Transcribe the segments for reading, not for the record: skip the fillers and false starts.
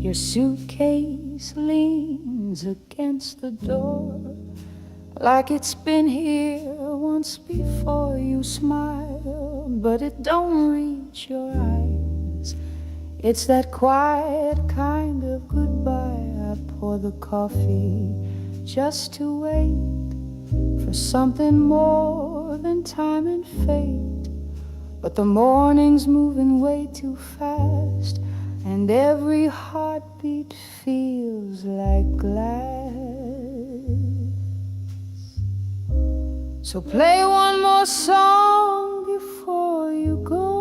Your suitcase leans against the door, like it's been here once before. You smile, but it don't reach your eyes. It's that quiet kind of goodbye. I pour the coffee just to wait for something more than time and fate. But the morning's moving way too fast, and every heartbeat feels like glass. So play one more song before you go.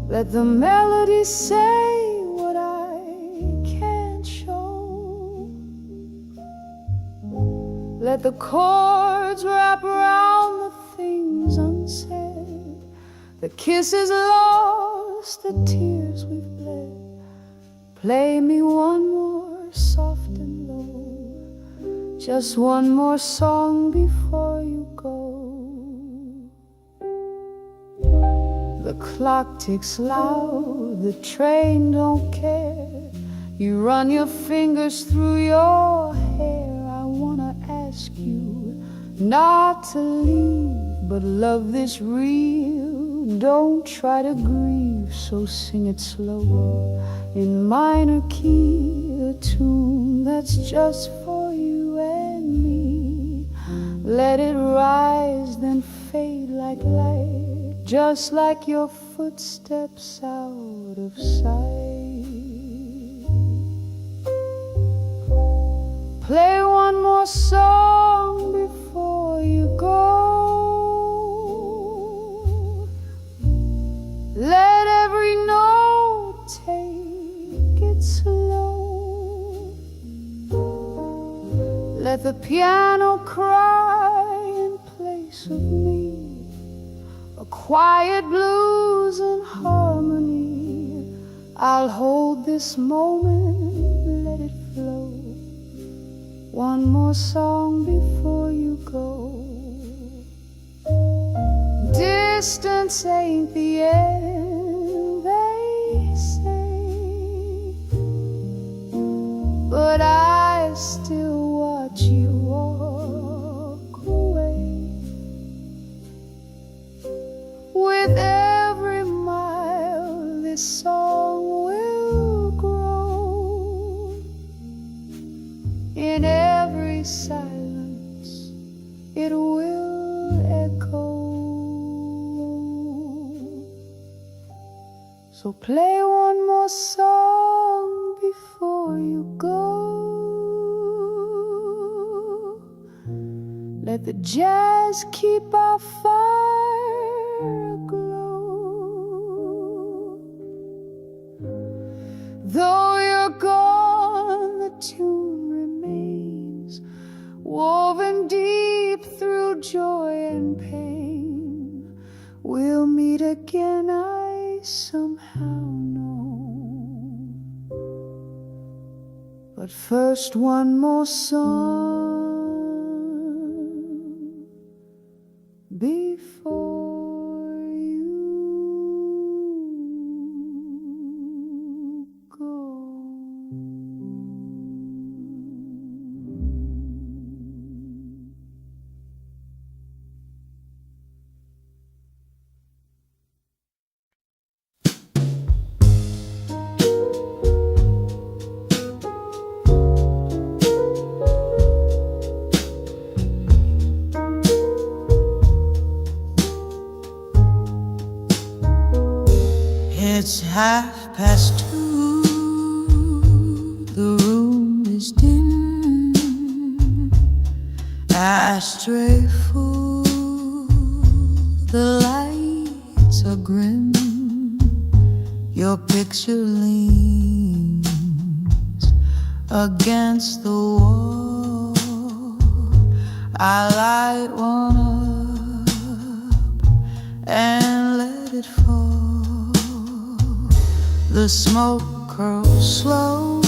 Let the melodies say what I can't show. Let the chords wrap around the things unsaid, the kisses lost, the tears we've bled. Play me one more soft and low, just one more song before you go. The clock ticks loud, the train don't care. You run your fingers through your hair. I wanna ask you not to leave, but love this real. Don't try to grieve, so sing it slow in minor key, a tune that's just for you and me. Let it rise, then fade like light, just like your footsteps out of sight. Play one more song before you go. Let every note take it slow. Let the piano cry in place of me, a quiet blues and harmony. I'll hold this moment, let it flow. One more song before you go. Distance ain't the end, they say, but I still watch you walk away. With every mile this song will grow. In every silence it will echo. So play one more song before you go. Let the jazz keep our fire aglow. Though you're gone, the tune remains, woven deep through joy and pain. We'll meet again, I somehow know. But first, one more song before you go. It's 2:30, the room is dim, ashtray full, the lights are grim. Your picture leans against the wall. I light one up and let it fall. The smoke curls slow,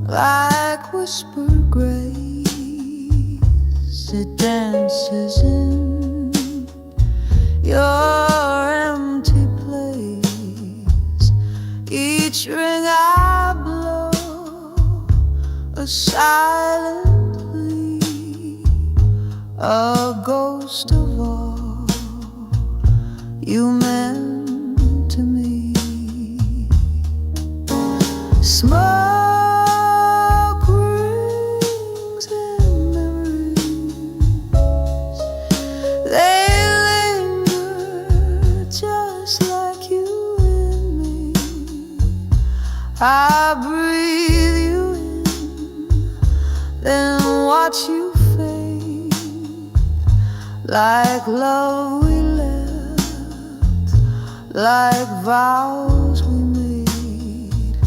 like whispered grace. It dances in your empty place. meant to me. Smoke rings and memories, they linger just like you and me. I breathe you in, then watch you fade, like love we left, like vows we made,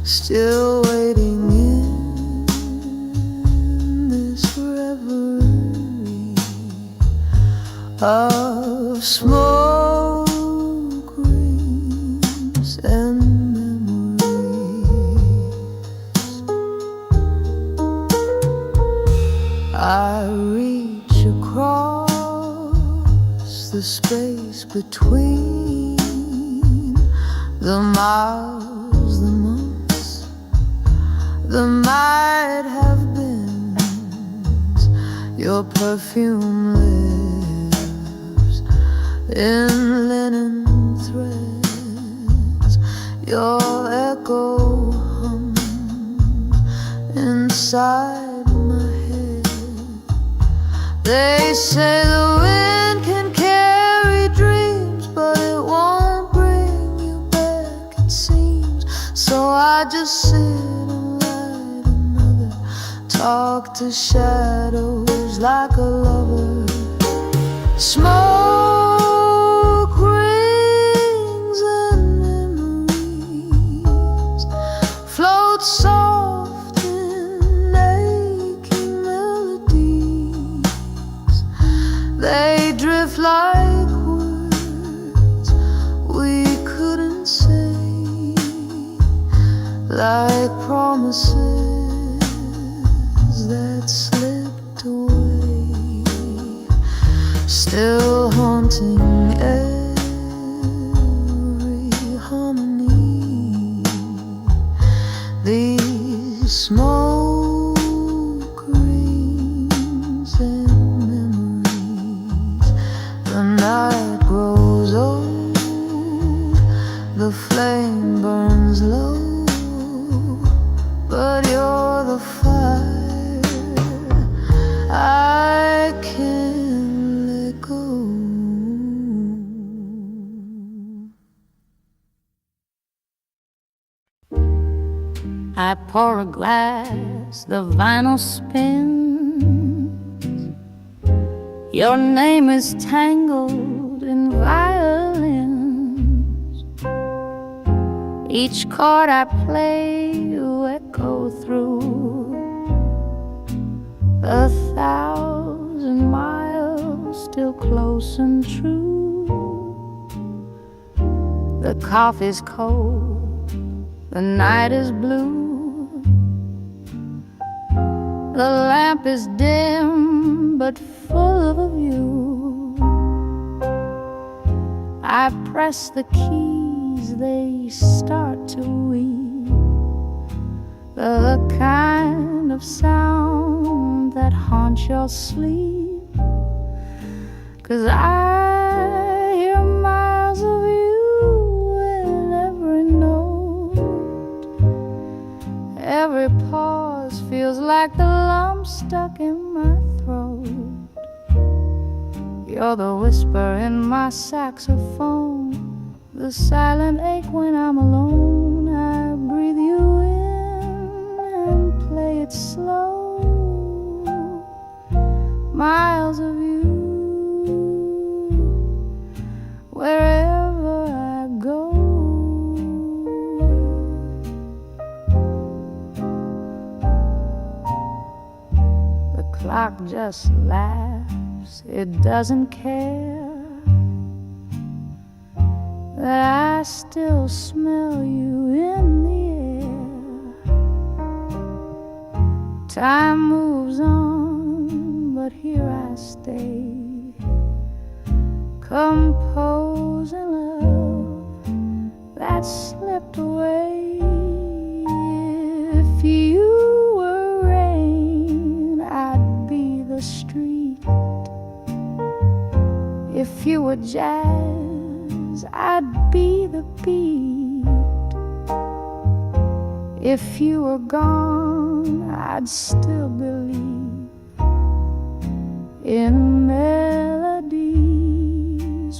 still waiting in this reverie of smoke rings and I reach across the space between the miles, the months, the might have been. Your perfume lives in linen threads, your echo hums inside. They say the wind can carry dreams, but it won't bring you back, it seems. So I just sit and light another, talk to shadows like a lover. Smoke rings and memories float soft in aching melodies. They drift like words we couldn't say, like promises that slipped away, still haunting every harmony. These smoke rings and the night grows old, the flame burns low, but you're the fire I can't let go. I pour a glass, the vinyl spins. Your name is tangled in violins. Each chord I play, you echo through 1,000 miles, still close and true. The coffee's cold, the night is blue. The lamp is dim, but full of a view. I press the keys, they start to weep, the kind of sound that haunts your sleep. 'Cause I hear miles of you in every note. Every pause feels like the lump stuck in my throat. You're the whisper in my saxophone, the silent ache when I'm alone. I breathe you in and play it slow. Miles of you, wherever I go. The clock just laughs, it doesn't care that I still smell you in the air. Time moves on, but here I stay, composing love that slipped away. If you were rain, I'd be the street. If you were jazz, I'd be the beat. If you were gone, I'd still believe in melodies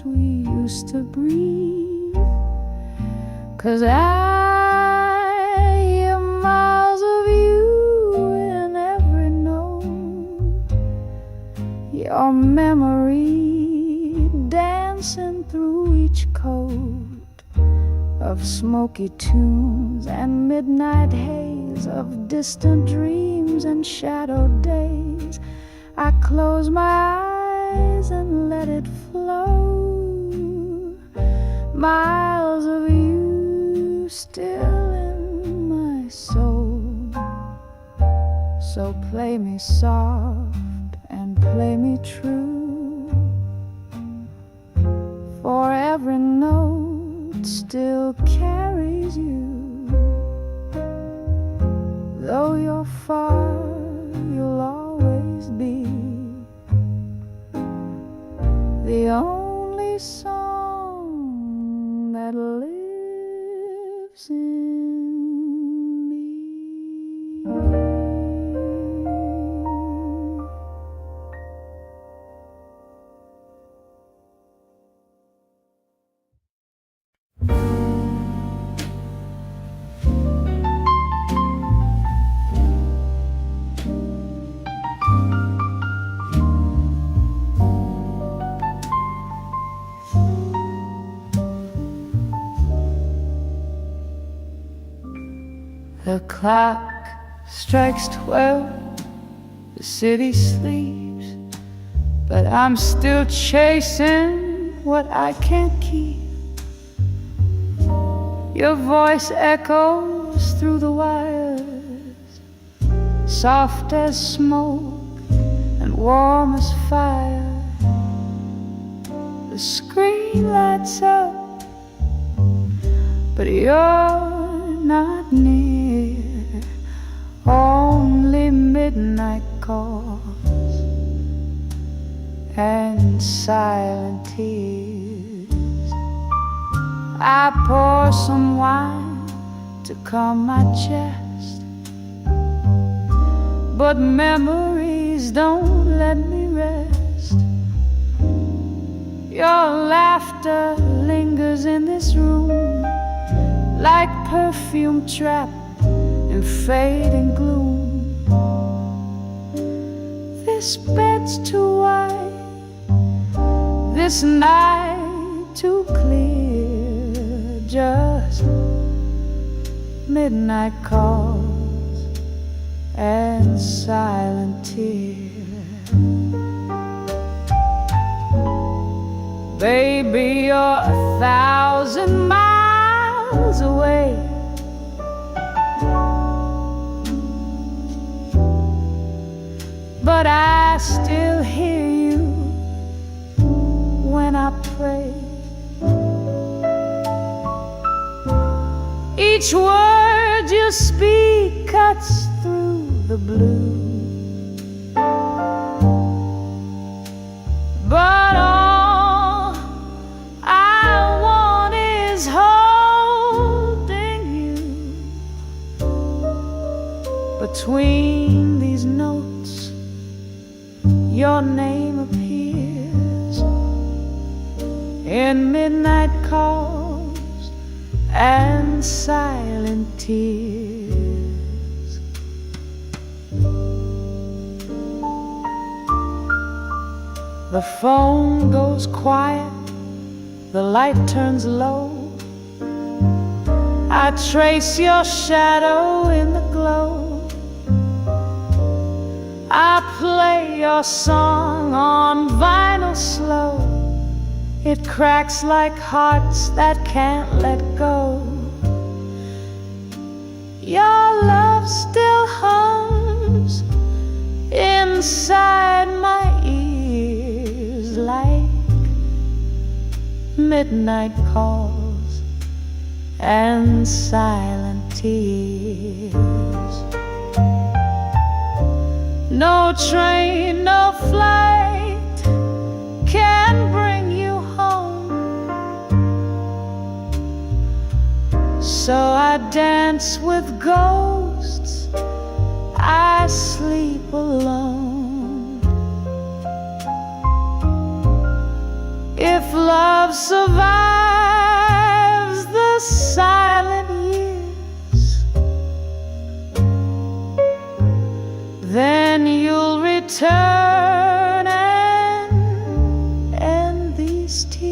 we used to breathe. 'Cause I hear miles of you in every note, your memory dancing through each coat of smoky tunes and midnight haze, of distant dreams and shadowed days. I close my eyes and let it flow, miles of you still in my soul. So play me soft and play me true, for every note still carries you. Though you're far, you'll always be the only song that lives in me. The clock strikes 12, the city sleeps, but I'm still chasing what I can't keep. Your voice echoes through the wires, soft as smoke and warm as fire. The screen lights up, but you're not near. Only midnight calls and silent tears. I pour some wine to calm my chest, but memories don't let me rest. Your laughter lingers in this room, like perfume trapped in fading gloom. This bed's too wide, this night too clear. Just midnight calls and silent tears. Baby, you're 1,000 miles away, but I still hear you when I pray. Each word you speak cuts through the blue, but all I want is holding you. Between these notes, your name appears in midnight calls and silent tears. The phone goes quiet, the light turns low. I trace your shadow in the glow. I play your song on vinyl slow. It cracks like hearts that can't let go. Your love still hums inside my ears, like midnight calls and silent tears. No train, no flight can bring you home. So I dance with ghosts, I sleep alone. If love survives the silent years, then you'll return and end these tears.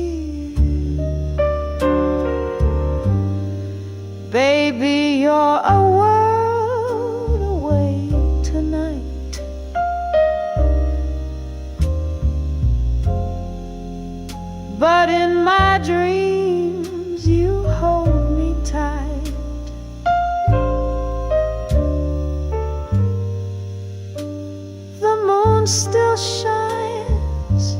Baby, you're a world away tonight, but in my dreams you hold me tight. The moon still shines,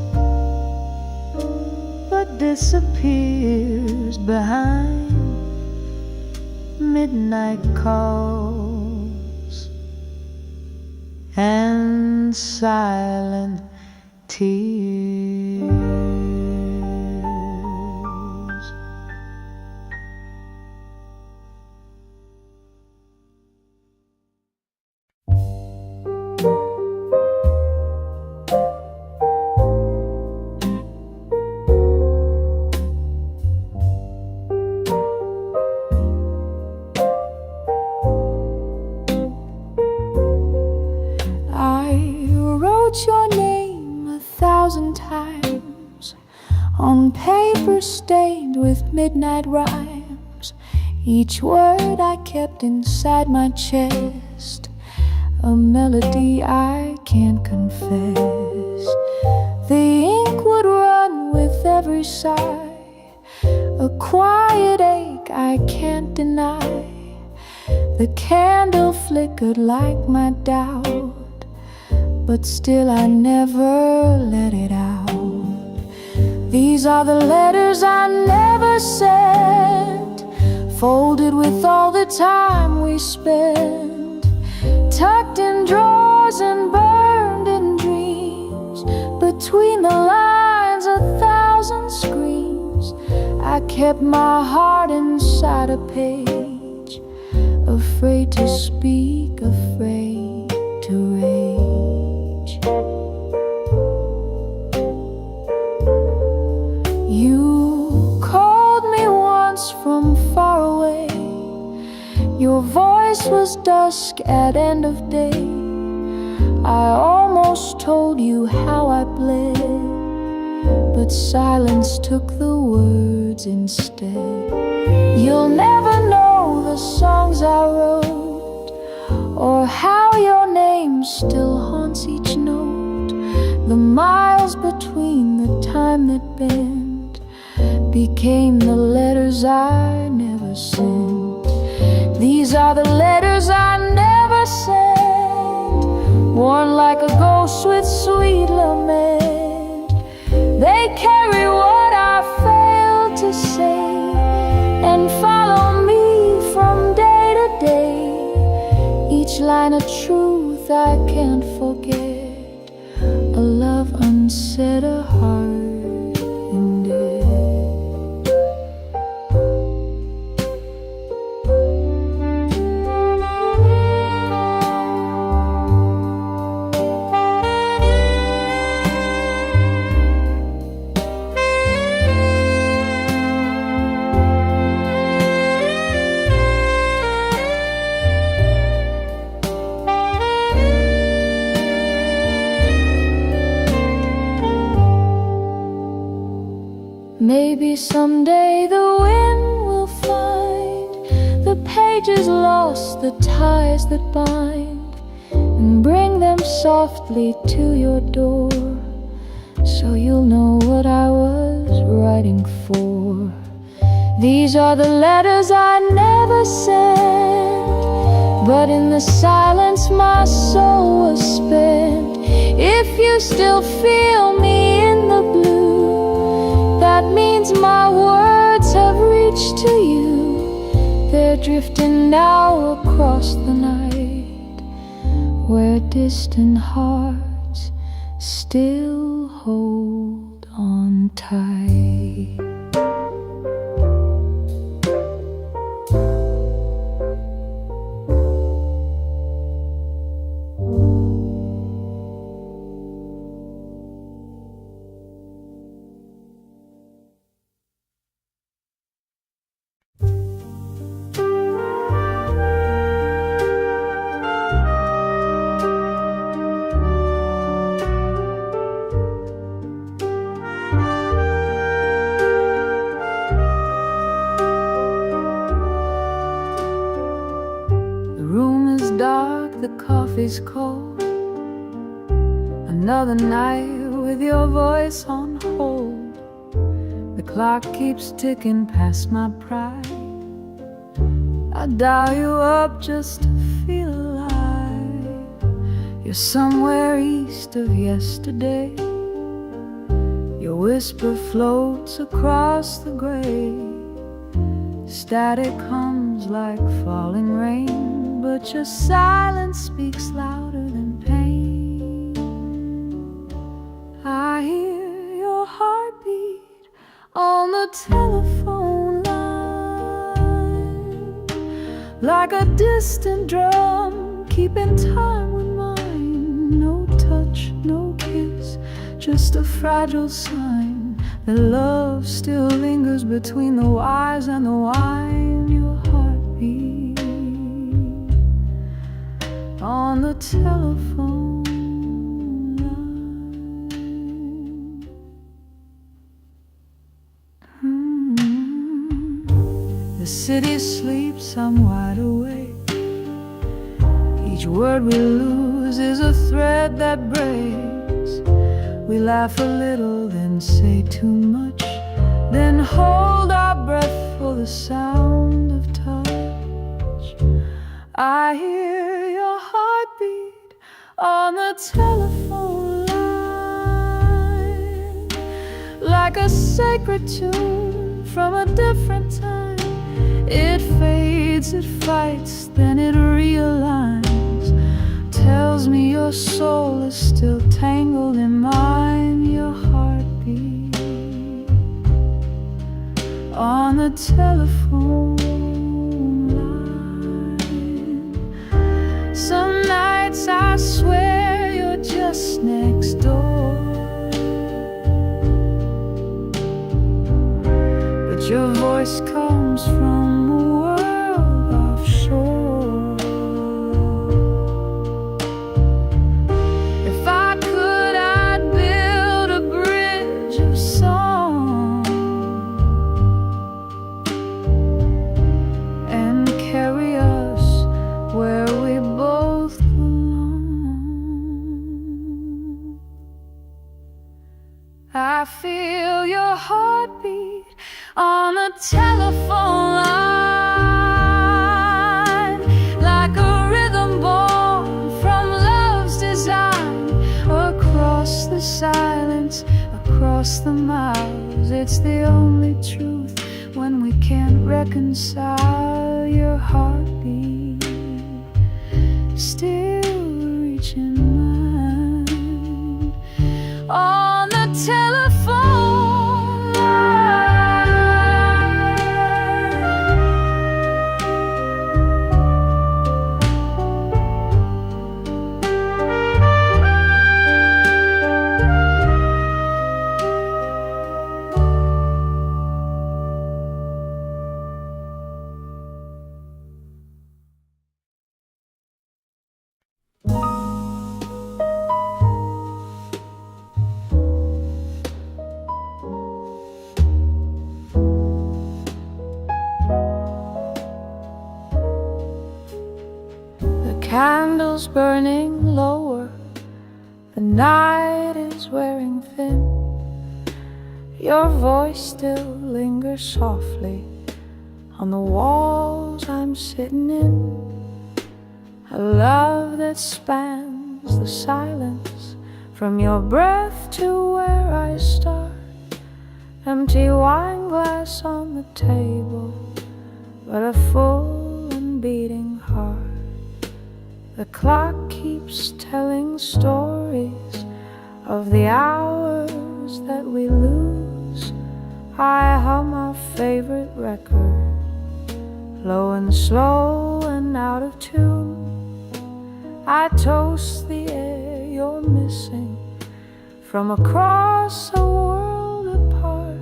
but disappears behind midnight calls and silent tears. Your name 1,000 times on paper stained with midnight rhymes. Each word I kept inside my chest, a melody I can't confess. The ink would run with every sigh, a quiet ache I can't deny. The candle flickered like my doubt, but still I never let it out. These are the letters I never sent, folded with all the time we spent, tucked in drawers and burned in dreams. Between the lines 1,000 screams, I kept my heart inside a page, afraid to speak, afraid to rage. You called me once from far away. Your voice was dusk at end of day. I almost told you how I bled, but silence took the words instead. You'll never know the songs I wrote, or how your name still haunts each note. The miles between the time that bent became the letters I never sent. These are the letters I never sent, worn like a ghost with sweet lament. They carry what I failed to say and follow me from day to day. Each line a truth I can't forget, a love unsaid, a heart in debt. Maybe someday the wind will find the pages lost, the ties that bind, and bring them softly to your door, so you'll know what I was writing for. These are the letters I never sent, but in the silence my soul was spent. If you still feel me in the blue, that means my words have reached to you. They're drifting now across the night, where distant hearts still hold on tight. the coffee's cold. Another night with your voice on hold. The clock keeps ticking past my pride. I dial you up just to feel alive. You're somewhere east of yesterday. Your whisper floats across the gray. Static hums like falling rain, but your silence speaks louder than pain. I hear your heartbeat on the telephone line, like a distant drum keeping time with mine. No touch, no kiss, just a fragile sign that love still lingers between the wires and the wine. Your heartbeat on the telephone line. The city sleeps, I'm wide awake. Each word we lose is a thread that breaks. We laugh a little, then say too much, then hold our breath for the sound of touch. I hear your heartbeat on the telephone line, like a sacred tune from a different time. It fades, it fights, then it realigns. Tells me your soul is still tangled in mine. Your heartbeat on the telephone line. Some nights I swear you're just next door, but your voice comes from a world offshore. I feel your heartbeat on the telephone line, like a rhythm born from love's design. Across the silence, across the miles, it's the only truth when we can't reconcile. Your heartbeat still reaching mine on the telephone line. Candles burning lower, the night is wearing thin. Your voice still lingers softly on the walls I'm sitting in. A love that spans the silence, from your breath to where I start. Empty wine glass on the table, but a full and beating heart. The clock keeps telling stories of the hours that we lose. I hum our favorite record, low and slow and out of tune. I toast the air you're missing from across a world apart,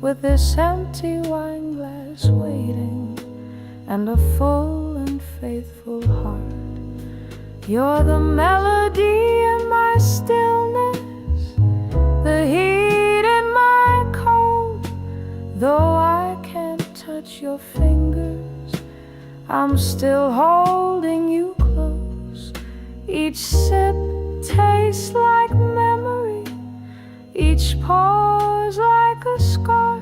with this empty wine glass waiting and a full and faithful heart. You're the melody in my stillness, the heat in my cold. Though I can't touch your fingers, I'm still holding you close. Each sip tastes like memory, each pause like a scar.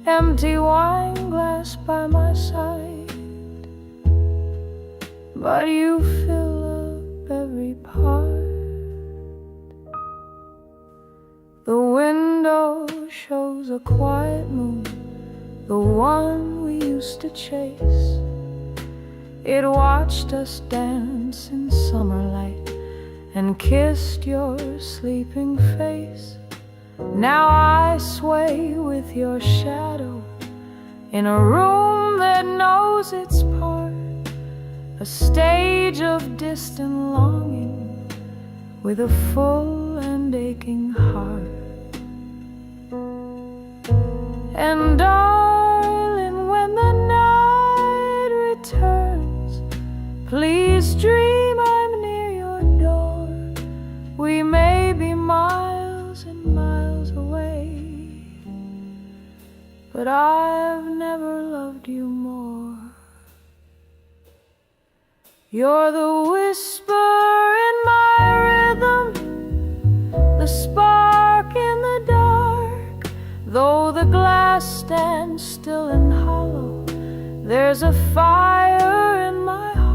Empty wine glass by my side, but you fill up every part. The window shows a quiet moon, the one we used to chase. It watched us dance in summer light and kissed your sleeping face. Now I sway with your shadow in a room that knows its part, a stage of distant longing with a full and aching heart. And darling, when the night returns, please dream I'm near your door. We may be miles and miles away, but I've never loved you more. You're the whisper in my rhythm, the spark in the dark. Though the glass stands still and hollow, there's a fire in my heart.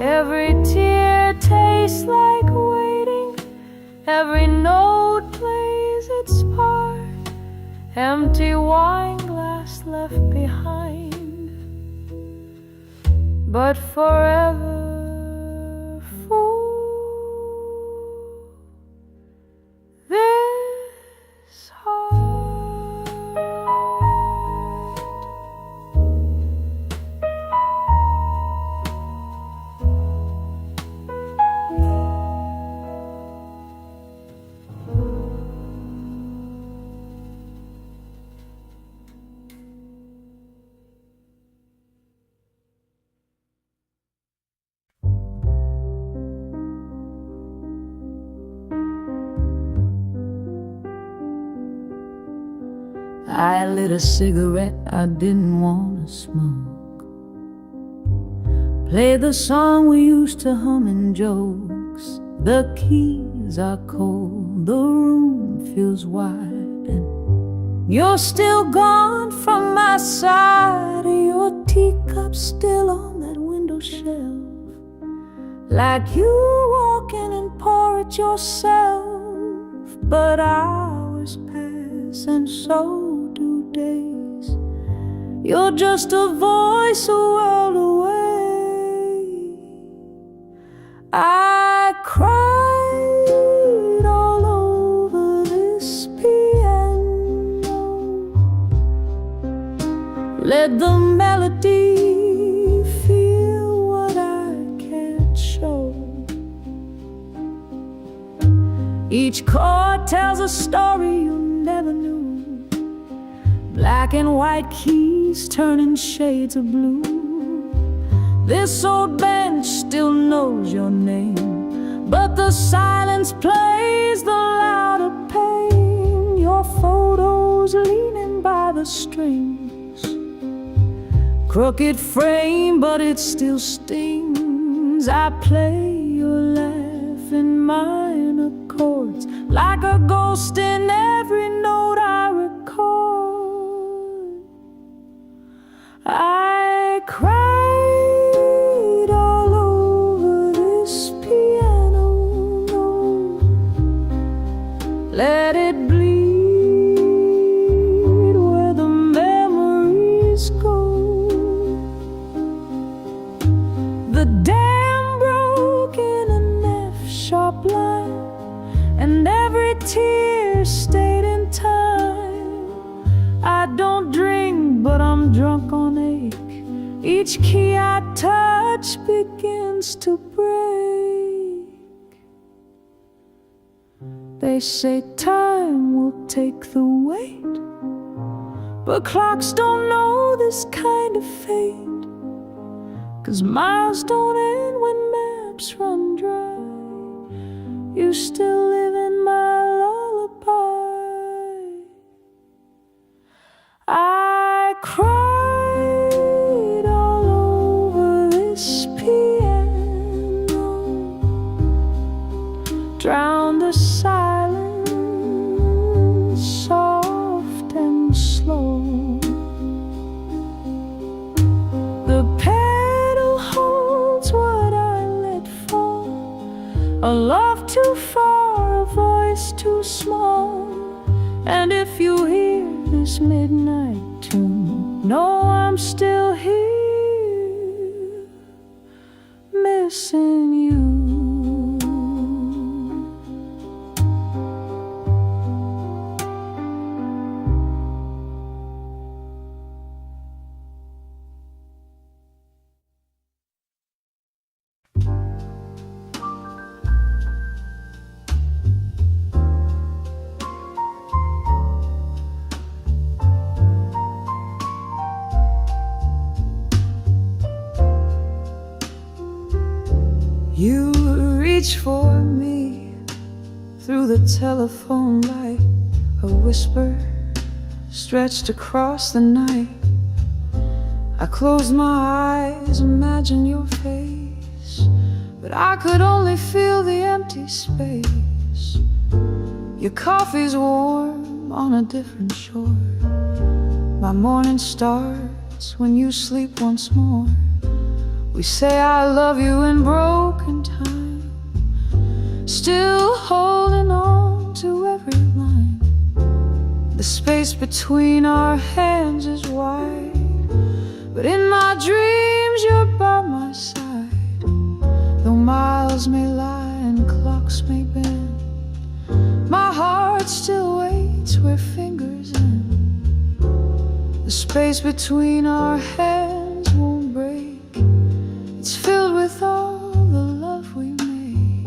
Every tear tastes like waiting, every note plays its part. Empty wine glass left behind, but forever full. This heart. I lit a cigarette I didn't want to smoke, played the song we used to hum in jokes. The keys are cold, the room feels wide, and you're still gone from my side. Your teacup still on that window shelf, like you walk in and pour it yourself. But hours pass and so days. You're just a voice a world away. I cried all over this piano, let the melody feel what I can't show. Each chord tells a story you never knew. Black and white keys turning shades of blue. This old bench still knows your name, but the silence plays the louder pain. Your photos leaning by the strings, crooked frame, but it still stings. I play your laugh in minor chords, like a ghost in every note I record. I cried all over this piano, let it bleed where the memories go. The dam broke in an F-sharp line, and every tear stayed in time. I don't drink, but I'm drunk on ache. Each key I touch begins to break. They say time will take the weight, but clocks don't know this kind of fate. 'Cause miles don't end when maps run dry. You still live in my lullaby. I cried all over this piano, still here, missing you. You reach for me through the telephone light, a whisper stretched across the night. I closed my eyes, imagine your face, but I could only feel the empty space. Your coffee's warm on a different shore. My morning starts when you sleep once more. We say I love you in broken time, still holding on to every line. The space between our hands is wide, but in my dreams you're by my side. Though miles may lie and clocks may bend, my heart still waits where fingers end. The space between our hands won't break. It's filled with all the love we made.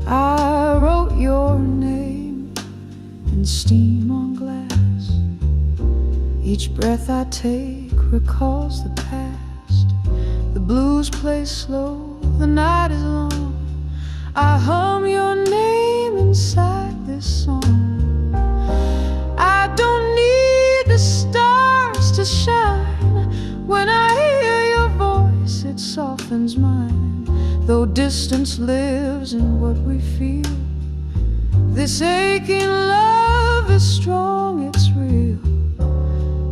I wrote your name in steam on glass. Each breath I take recalls the past. The blues play slow, the night is long. I hum your name inside this song. I don't need the stars to shine. When I hear your voice, it softens mine. Though distance lives in what we feel, this aching love is strong, it's real.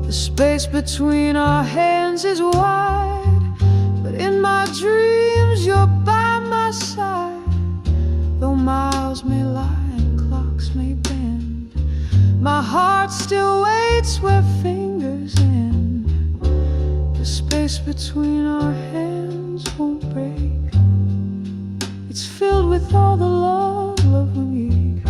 The space between our hands is wide, but in my dreams you're by my side. Though miles may lie and clocks may bend, my heart still waits where fingers end. The space between our hands won't break. It's filled with all the love we need.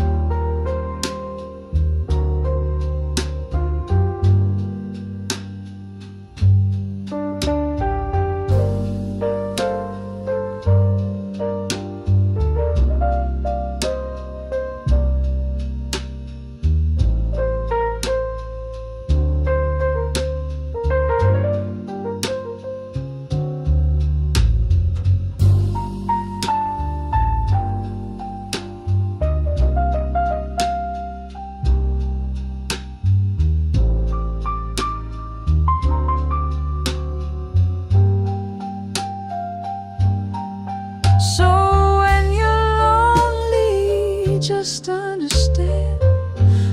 Just understand,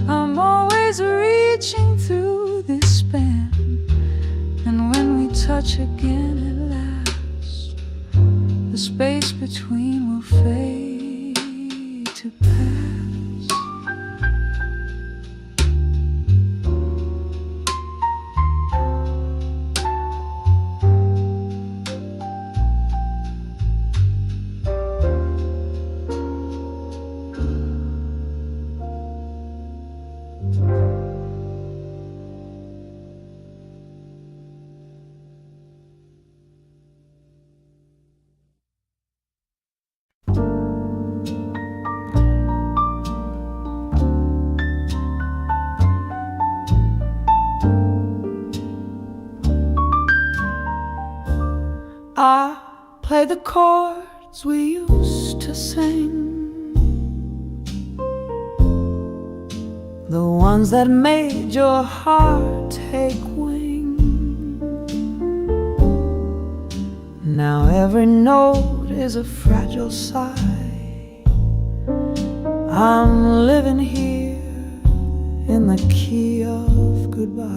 I'm always reaching through this span, and when we touch again at last, the space between will fade to pass. I play the chords we used to sing, the ones that made your heart take wing. Now every note is a fragile sigh. I'm living here in the key of goodbye.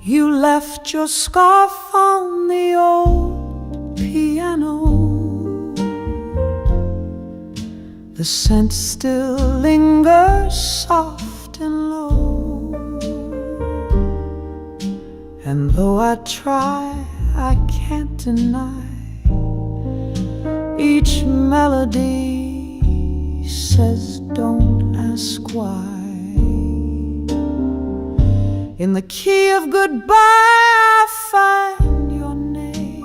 You left your scarf on the old piano. The scent still lingers soft And though I try, I can't deny each melody says don't ask why. In the key of goodbye I find your name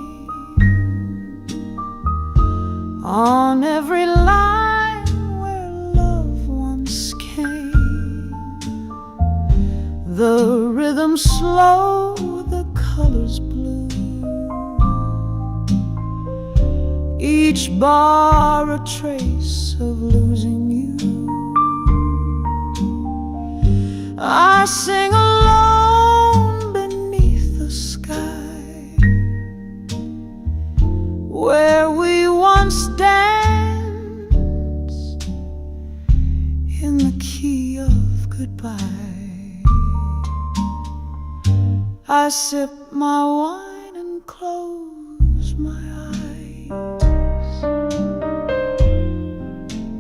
on every line where love once came. The rhythm slow, the colors blue, each bar a trace of losing you. I sing alone beneath the sky where we once danced in the key of goodbye. I sip my wine and close my eyes.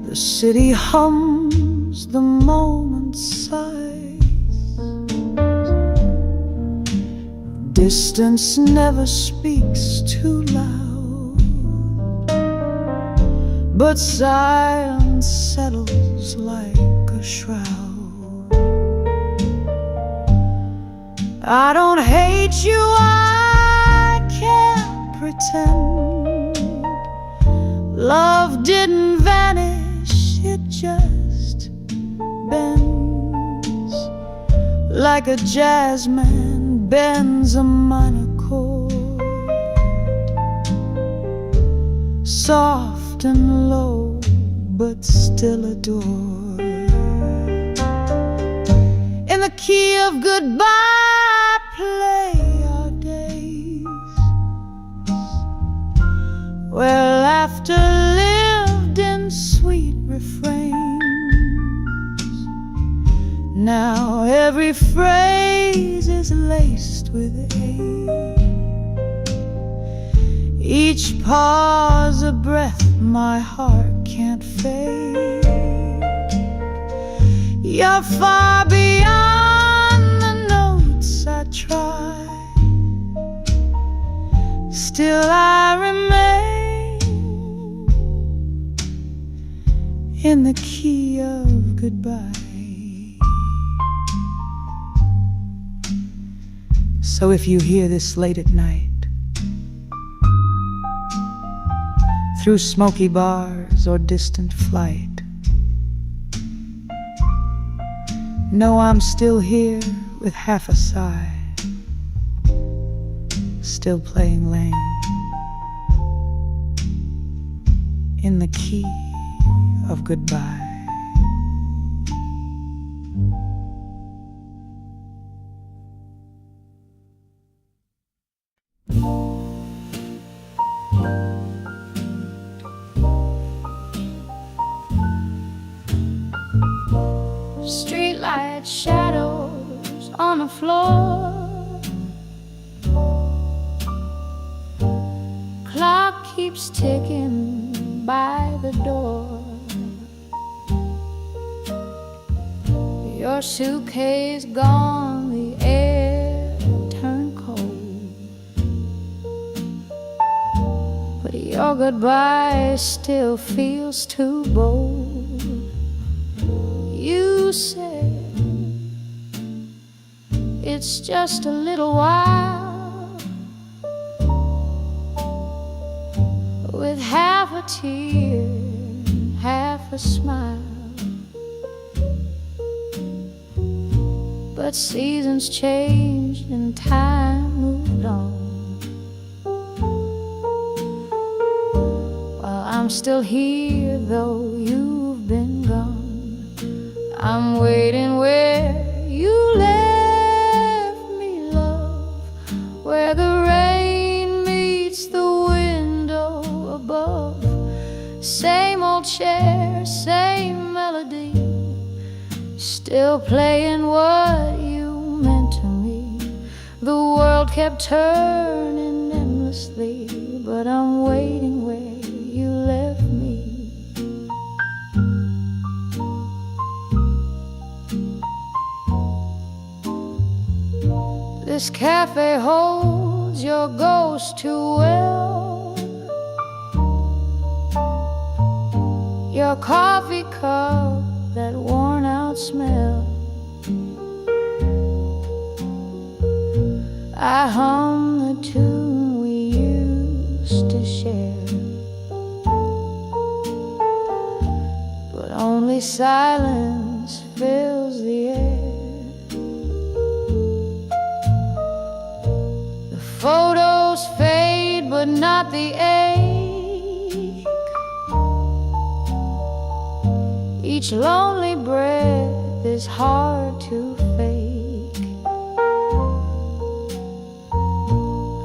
The city hums, the moment sighs. Distance never speaks too loud, but silence settles like a shroud. I don't hate you, I can't pretend. Love didn't vanish, it just bends like a jazzman bends a minor chord, soft and low, but still adored. In the key of goodbye, play our days where laughter lived in sweet refrains. Now every phrase is laced with ache, each pause a breath my heart can't fake. You're far beyond the notes I try, still I remain in the key of goodbye. So if you hear this late at night, through smoky bars or distant flight, know I'm still here with half a sigh, still playing lame in the key of goodbye. Streetlight shadows on the floor, clock keeps ticking by the door. Your suitcase gone, the air turned cold, but your goodbye still feels too bold. You said it's just a little while, with half a tear, half a smile. But seasons changed and time moved on, while I'm still here though you've been gone. I'm waiting where you left me, love, where the rain meets the window above. Same old chair, same melody, still playing what you meant to me. The world kept turning endlessly, but I'm waiting where you left me. This cafe holds your ghost too well. Your coffee cup, that worn out smell. I hum the tune we used to share, but only silence fills the air. The photos fade, but not the ache. Each lonely breath is hard to fake.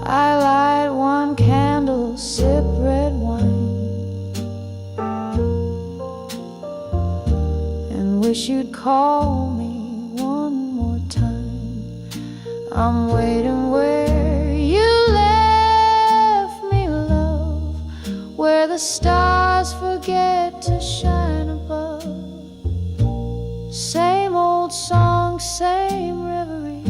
I light one candle, sip red wine, and wish you'd call me one more time. I'm waiting where you left me, love, where the stars forget to shine above. Same old song, same reverie,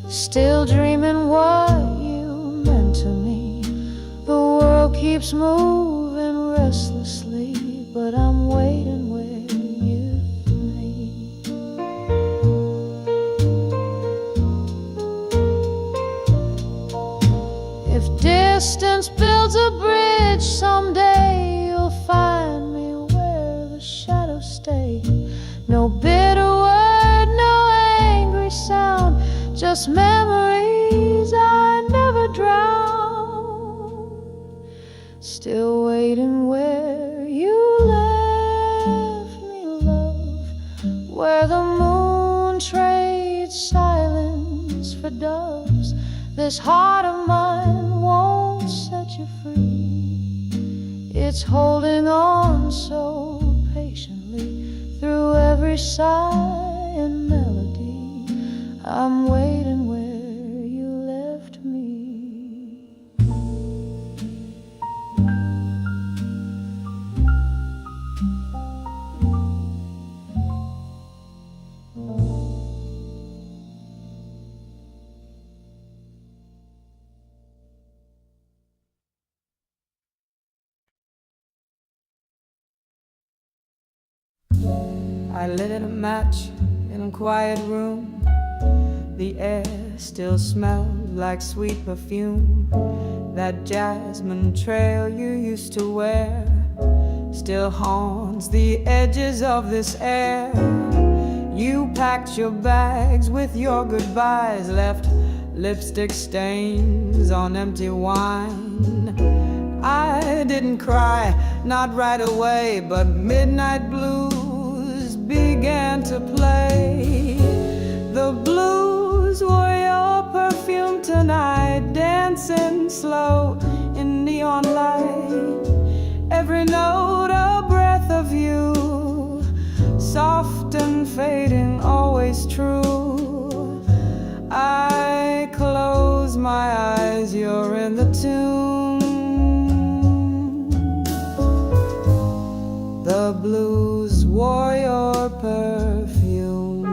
still dreaming what you meant to me. The world keeps moving restlessly, but I'm waiting where you leave. If distance builds a bridge, someday you'll find me where the shadows stay. No bitter word, no angry sound, just memories I never drown. Still waiting where you left me, love, where the moon trades silence for doves. This heart of mine won't set you free. It's holding on so patiently through every sigh and melody. I'm waiting where you left me. I lit a match in a quiet room. The air still smelled like sweet perfume. That jasmine trail you used to wear still haunts the edges of this air. You packed your bags with your goodbyes, left lipstick stains on empty wine. I didn't cry, not right away, but midnight blues began to play. The blues were your perfume tonight, dancing slow in neon light. Every note a breath of you, soft and fading, always true. I close my eyes, you're in the tune. The blues wore your perfume.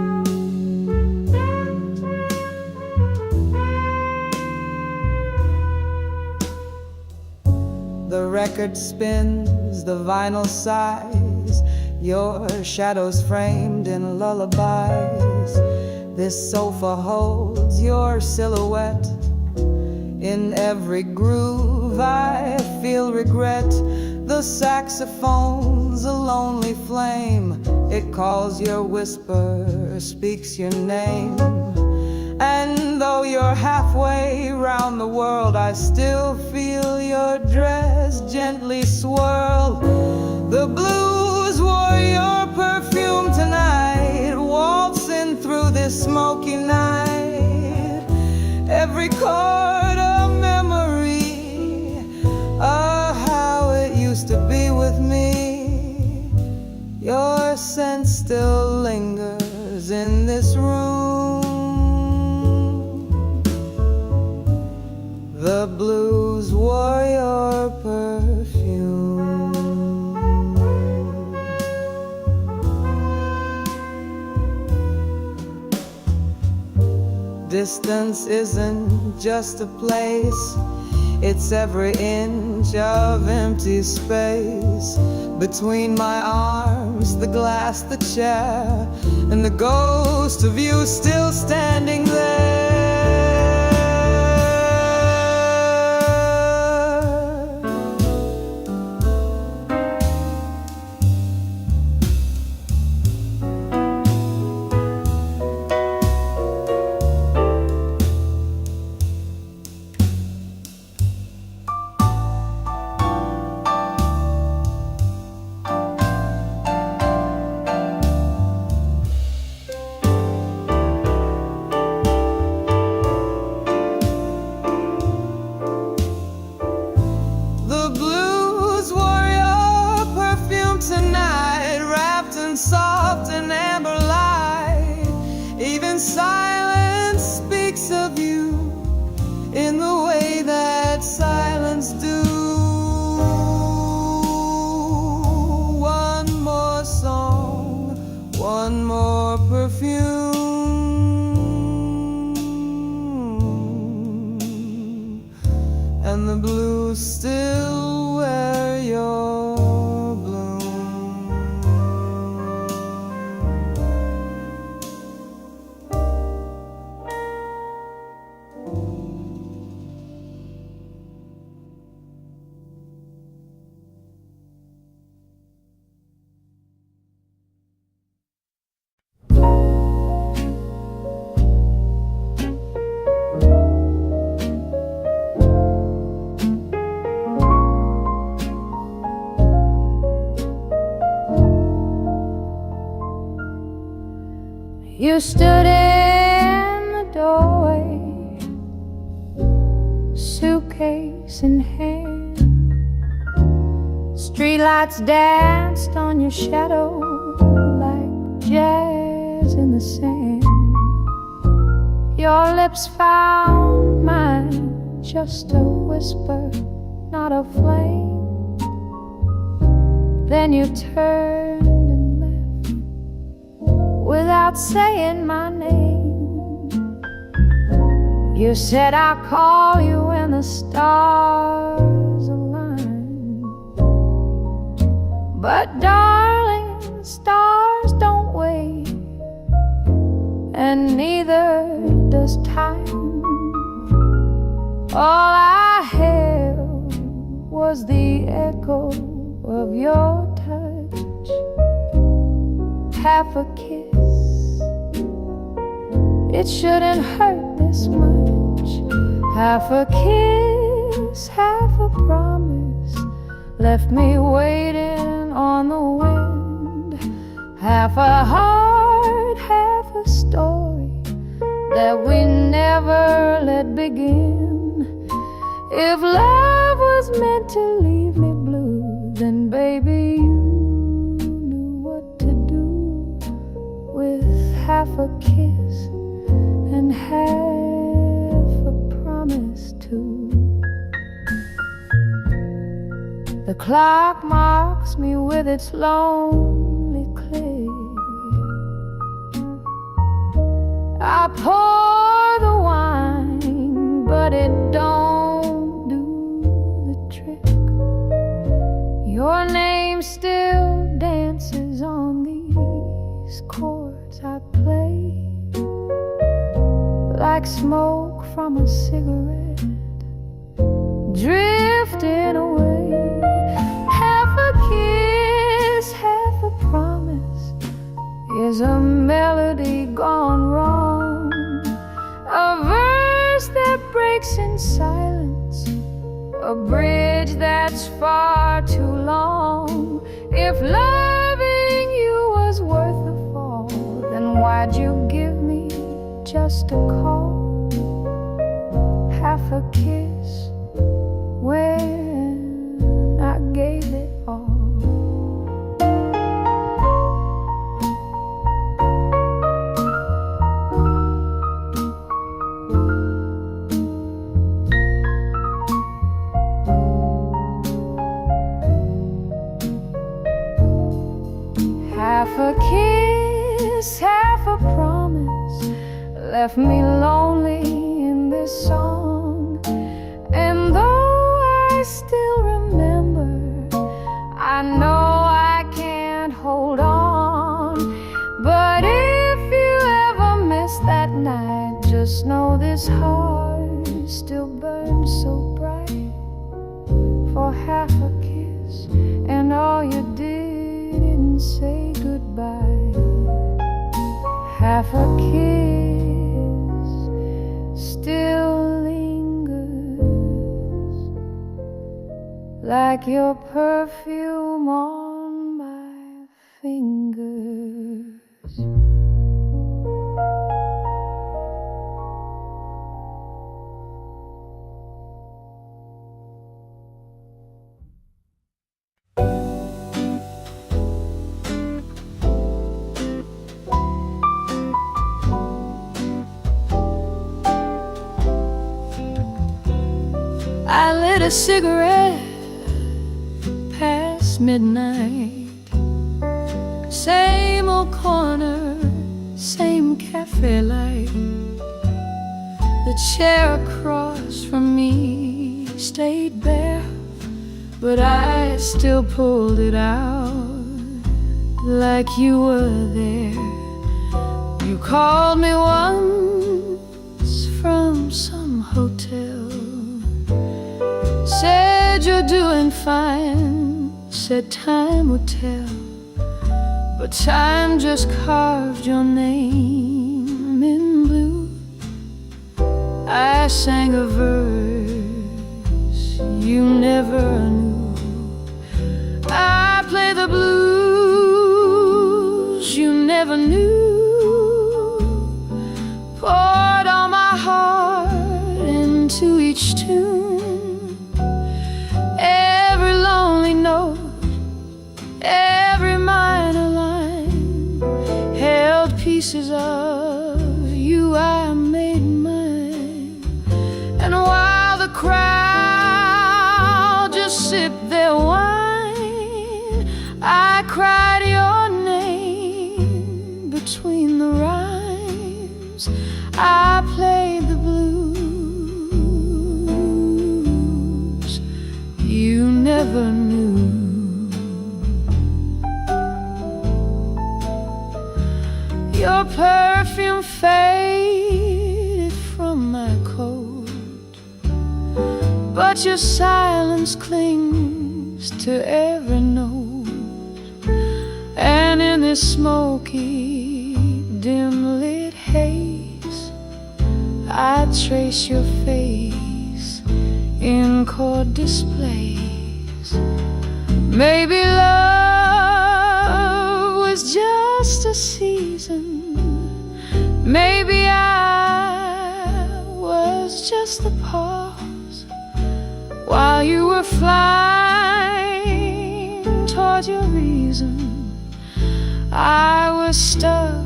The record spins, the vinyl sighs, your shadows framed in lullabies. This sofa holds your silhouette. In every groove I feel regret. The saxophone's a lonely flame. It calls your whisper, speaks your name. And though you're halfway round the world, I still feel your dress gently swirl. The blues wore your perfume tonight, waltzing through this smoky night. Every chord a memory of how it used to be with me. Your scent still lingers in this room. The blues wore your perfume. Distance isn't just a place, it's every inch of empty space between my arms, the glass, the chair, and the ghost of you still standing there. Soft and amber light, even silence speaks of you in the way that silence do. One more song, one more perfume, and the blues still wear your You stood in the doorway, suitcase in hand. Streetlights danced on your shadow like jazz in the sand. Your lips found mine, just a whisper, not a flame. Then you turned and left without saying my name. You said I'll call you when the stars align. But darling, stars don't wait, and neither does time. All I held was the echo of your touch. Half a kiss, it shouldn't hurt this much. Half a kiss, half a promise, left me waiting on the wind. Half a heart, half a story that we never let begin. If love was meant to leave me blue, then baby, you knew what to do with half a kiss and half a promise too. The clock marks me with its lonely click. I pour the wine, but it don't do the trick. Your name still dances on these chords I play, like smoke from a cigarette drifting away. Half a kiss, half a promise is a melody gone wrong, a verse that breaks in silence, a bridge that's far too long. If loving you was worth the fall, then why'd you give me just a call? Half a kiss when I gave it all. Half a kiss, half a promise, left me lonely in this song. And though I still remember, I know I can't hold on. But if you ever miss that night, just know this heart still burns so bright for half a kiss, and all you didn't say goodbye. Half a kiss still lingers like your perfume on my fingers. I lit a cigarette past midnight. Same old corner, same cafe light. The chair across from me stayed bare, but I still pulled it out like you were there. You called me once from some hotel, said you're doing fine, said time would tell. But time just carved your name in blue. I sang a verse you never knew. I play the blues you never knew. Poured all my heart into each tune. Every lonely note, every minor line held pieces of you I made mine. And while the crowd just sipped their wine, I cried your name between the rhymes. I played the blues you never knew. Your perfume faded from my coat, but your silence clings to every note. And in this smoky, dim-lit haze, I trace your face in chord displays. Maybe love was just a season. Maybe I was just the pause while you were flying toward your reason. I was stuck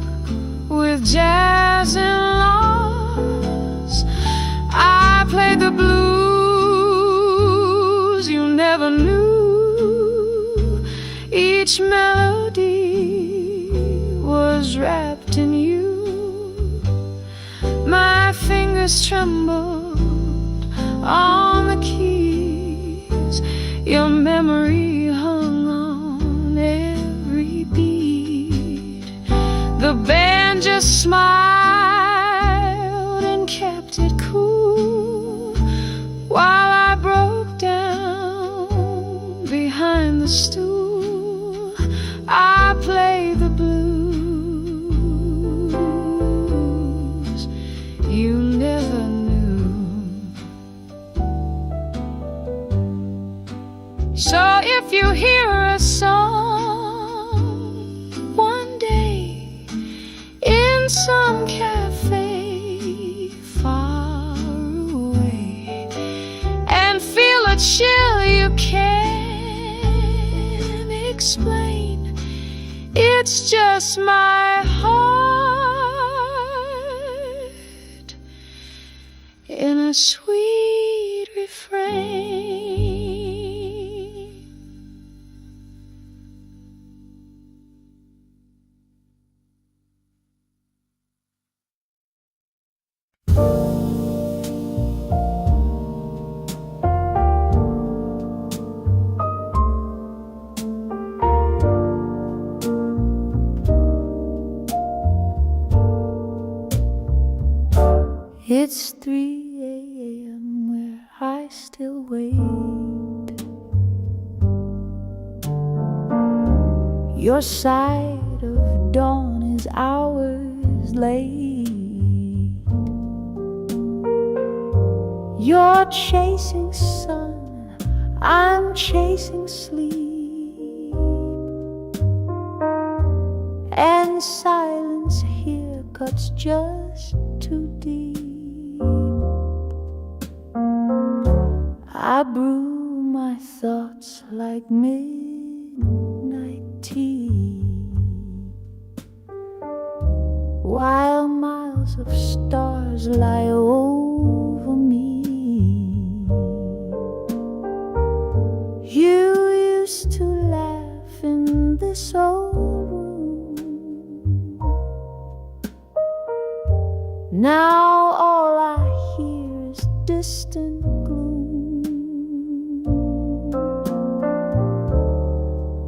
with jazz and loss. I played the blues you never knew. Each melody was wrapped in you. My fingers trembled on the keys. Your memory hung on every beat. The band just smiled and kept it cool while I broke down behind the stool. I played the blues you never knew. So if you hear a song one day in some cafe far away and feel a chill you can't explain, it's just my heart in a sweet refrain. It's 3 a.m. where I still wait. Your side of dawn is hours late. You're chasing sun, I'm chasing sleep, and silence here cuts just too deep. I brew my thoughts like midnight tea, while miles of stars lie over me. You used to laugh in this old room. Now all I hear is distant gloom.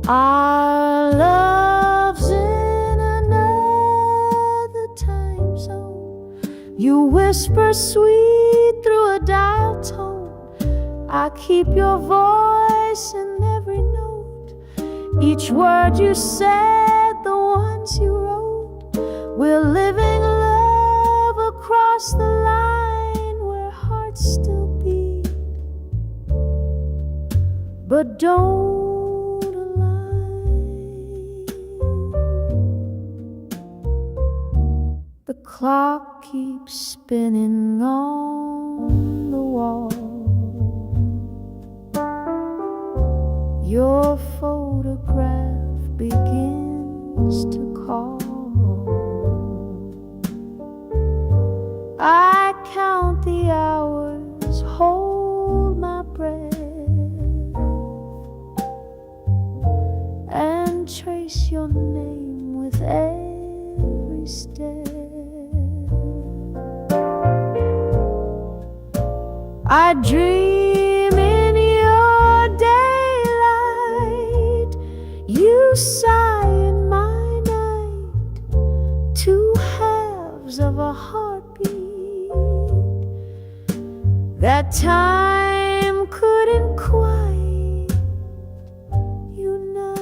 Our love's in another time zone. You whisper sweet through a dial tone. I keep your voice in every note. Each word you said, the ones you wrote. We're living love across the line where hearts still beat, but don't align. The clock keeps spinning on the wall. Your photograph begins to call. I count the hours, hold my breath, and trace your name with every step. I dream in your daylight, you sigh in my night, two halves of a heartbeat that time couldn't quite unite.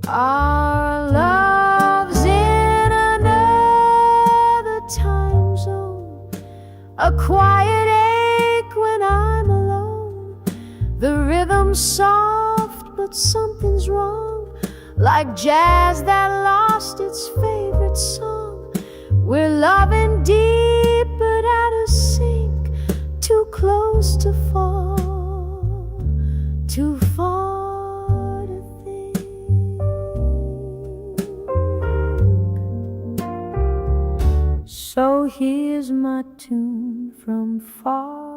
Our love's in another time zone, a quiet ache when I'm alone. The rhythm's soft, but something's wrong, like jazz that lost its favorite song. We're loving deep, but out of sync, too close to fall, too far to think. So here's my tune from far